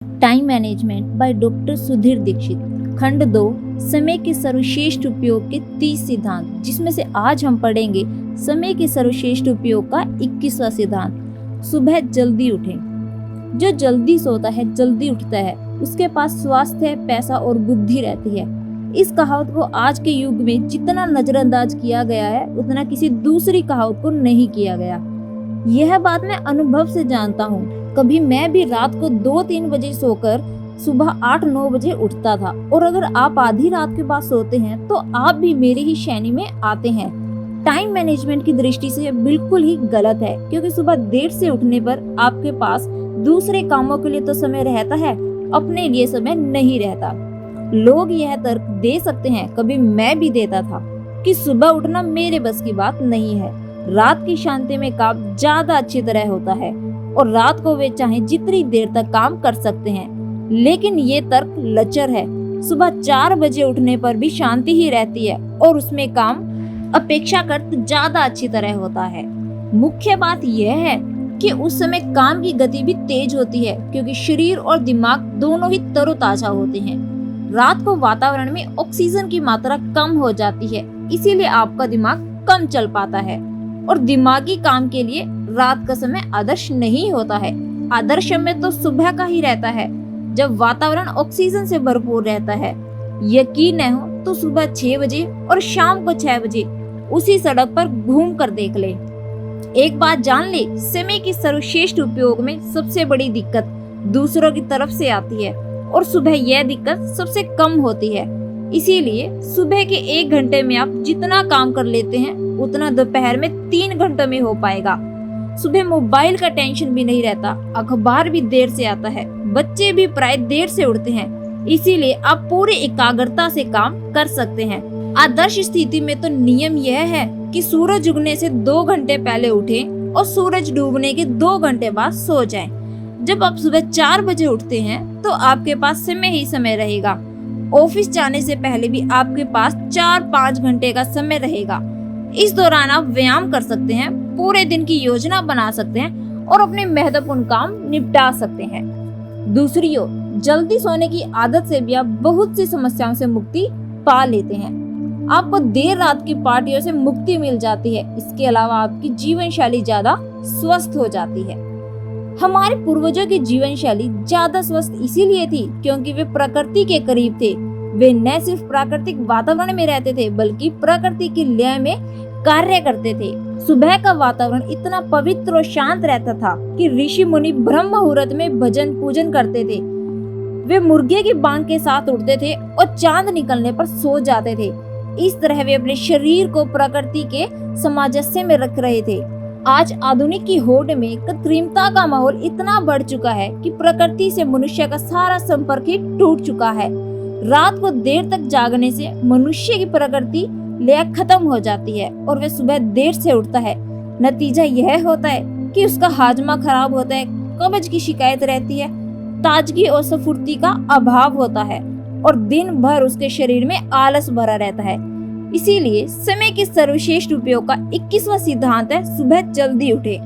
Time management by doctor Sudhir Dixit. खंड 2, समय के सर्वश्रेष्ठ उपयोग के 30 सिद्धांत, जिसमें से आज हम पढ़ेंगे समय के सर्वश्रेष्ठ उपयोग का 21वां सिद्धांत। सुबह जल्दी उठें। जो जल्दी सोता है जल्दी उठता है, उसके पास स्वास्थ्य, पैसा और बुद्धि रहती है। इस कहावत को आज के युग में जितना नजरअंदाज किया गया है, उतना किसी दूसरी कहावत को नहीं किया गया। यह बात मैं अनुभव से जानता हूँ। कभी मैं भी रात को 2-3 बजे सोकर सुबह 8-9 बजे उठता था, और अगर आप आधी रात के बाद सोते हैं तो आप भी मेरी ही श्रेणी में आते हैं। टाइम मैनेजमेंट की दृष्टि से बिल्कुल ही गलत है, क्योंकि सुबह देर से उठने पर आपके पास दूसरे कामों के लिए तो समय रहता है, अपने लिए समय नहीं रहता। लोग यह तर्क दे सकते हैं, कभी मैं भी देता था, कि सुबह उठना मेरे बस की बात नहीं है। रात की शांति में काम ज्यादा अच्छी तरह होता है, और रात को वे चाहे जितनी देर तक काम कर सकते हैं। लेकिन ये तर्क लचर है। सुबह 4 बजे उठने पर भी शांति ही रहती है, और उसमें काम अपेक्षाकृत ज्यादा अच्छी तरह होता है। मुख्य बात यह है कि उस समय काम की गति भी तेज होती है, क्योंकि शरीर और दिमाग दोनों ही तरोताजा होते हैं। रात को वातावरण में ऑक्सीजन की मात्रा कम हो जाती है, इसीलिए आपका दिमाग कम चल पाता है, और दिमागी काम के लिए रात का समय आदर्श नहीं होता है। आदर्श समय तो सुबह का ही रहता है, जब वातावरण ऑक्सीजन से भरपूर रहता है। यकीन न हो तो सुबह 6 बजे और शाम को 6 बजे उसी सड़क पर घूम कर देख ले। एक बात जान ले, समय की सर्वश्रेष्ठ उपयोग में सबसे बड़ी दिक्कत दूसरों की तरफ से आती है, और सुबह यह दिक्कत सबसे कम होती है। इसीलिए सुबह के 1 घंटे में आप जितना काम कर लेते हैं, उतना दोपहर में 3 घंटों में हो पाएगा। सुबह मोबाइल का टेंशन भी नहीं रहता, अखबार भी देर से आता है, बच्चे भी प्राय देर से उठते हैं, इसीलिए आप पूरी एकाग्रता से काम कर सकते हैं। आदर्श स्थिति में तो नियम यह है कि सूरज उगने से 2 घंटे पहले उठें और सूरज डूबने के 2 घंटे बाद सो जाएं। जब आप सुबह 4 बजे उठते हैं तो आपके पास समय ही समय रहेगा। ऑफिस जाने से पहले भी आपके पास 4-5 घंटे का समय रहेगा। इस दौरान आप व्यायाम कर सकते हैं, पूरे दिन की योजना बना सकते हैं, और अपने महत्वपूर्ण काम निपटा सकते हैं। दूसरी ओर, जल्दी सोने की आदत से भी आप बहुत सी समस्याओं से मुक्ति पा लेते हैं। आपको देर रात की पार्टियों से मुक्ति मिल जाती है। इसके अलावा आपकी जीवन शैली ज्यादा स्वस्थ हो जाती है। हमारे पूर्वजों की जीवन शैली ज्यादा स्वस्थ इसीलिए थी क्योंकि वे प्रकृति के करीब थे। वे न सिर्फ प्राकृतिक वातावरण में रहते थे, बल्कि प्रकृति की लय में कार्य करते थे। सुबह का वातावरण इतना पवित्र और शांत रहता था कि ऋषि मुनि ब्रह्म मुहूर्त में भजन पूजन करते थे। वे मुर्गे की बांग के साथ उठते थे और चांद निकलने पर सो जाते थे। इस तरह वे अपने शरीर को प्रकृति के सामंजस्य में रख रहे थे। आज आधुनिक की होड़ में कृत्रिमता का माहौल इतना बढ़ चुका है कि प्रकृति से मनुष्य का सारा संपर्क ही टूट चुका है। रात को देर तक जागने से मनुष्य की प्रकृति लय खत्म हो जाती है, और वह सुबह देर से उठता है। नतीजा यह होता है कि उसका हाजमा खराब होता है, कब्ज की शिकायत रहती है, ताजगी और स्फूर्ति का अभाव होता है, और दिन भर उसके शरीर में आलस भरा रहता है। इसीलिए समय के सर्वश्रेष्ठ उपयोग का 21वां सिद्धांत है, सुबह जल्दी उठे।